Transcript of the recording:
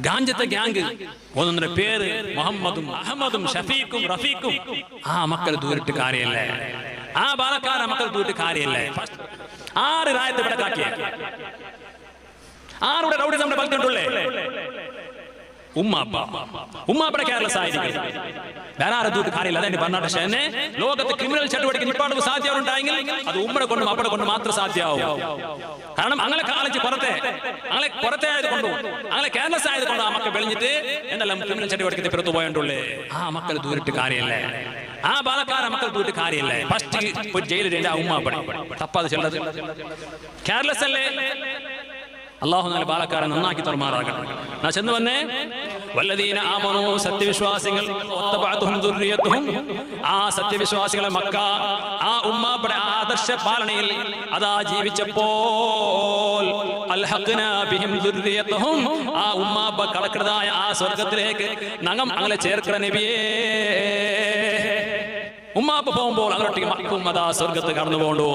ഗാഞ്ചത്തെ gang ഒന്നൊന്നര പേര് മുഹമ്മദും അഹമ്മദും ഷഫീഖും റഫീഖും. ആ മക്കൾ ദൂരിട്ട് കാര്യല്ലേ, ആ ബാലക്കാര മക്കൾ ദൂരിട്ട് കാര്യല്ലേ. 6 റായത്ത് പിടക്കാക്കിയ 6 റൗഡി നമ്മുടെ പലത്തുണ്ടല്ലേ. ഉമ്മാപ്പടെ കേരളസ് ആയിരിക്കും, വേറെ ആരും ദൂട്ട് കാര്യമില്ല. അതെന്റെ പറഞ്ഞ ശേനെ ലോകത്ത് ക്രിമിനൽ ചട്ടുവടിക്ക് നിപ്പാട് സാധ്യത ഉണ്ടായെങ്കിൽ അത് ഉമ്മടെ കൊണ്ടും അപ്പടെ കൊണ്ട് മാത്രം സാധ്യമാവും. കാരണം അങ്ങനെ കാലിച്ച് പുറത്തെ ആയതുകൊണ്ടും അങ്ങനെ കേരളസ് ആയതുകൊണ്ടും ആ മക്കൾ വെളിഞ്ഞിട്ട് എന്തെല്ലാം ക്രിമിനൽ ചട്ടുവടിക്ക് പുറത്തു പോയതുള്ളേ. ആ മക്കൾ ദൂരിട്ട് കാര്യമല്ലേ, ആ ബാലക്കാര മക്കൾ ദൂരിട്ട് കാര്യമല്ലേ. ഫസ്റ്റ് ജയിലിൽ ആ ഉമ്മാപ്പടെ തപ്പാത് ചെല്ലത് കേരളസ് അല്ലേ. അല്ലാഹു നല്ല ബാലക്കാരൻ നന്നാക്കി തുറമാറാകണം. ഞാൻ ചെന്ന് വന്നേ വല്ലദീന ആമനൂ, സത്യവിശ്വാസികൾ, വത്തബഅതുഹും ദുർരിയത്തുഹും, ആ സത്യവിശ്വാസികളെ മക്ക ആ ഉമ്മാപ്പടെ ആദർശ പാലനയിൽ അതാ ജീവിച്ചപ്പോൾ അൽഹഖ്നാ ബിഹിം ദുർരിയത്തുഹും, ആ ഉമ്മാപ്പ കടക്കടതായ ആ സ്വർഗ്ഗത്തിലേക്ക് ഞങ്ങൾ അങ്ങനെ ചേർക്കണ നബിയേ. ഉമ്മാപ്പ പോകുമ്പോൾ അങ്ങോട്ടേക്ക് മക്കും അതാ സ്വർഗ്ഗത്ത് കടന്നു പോകണ്ടോ.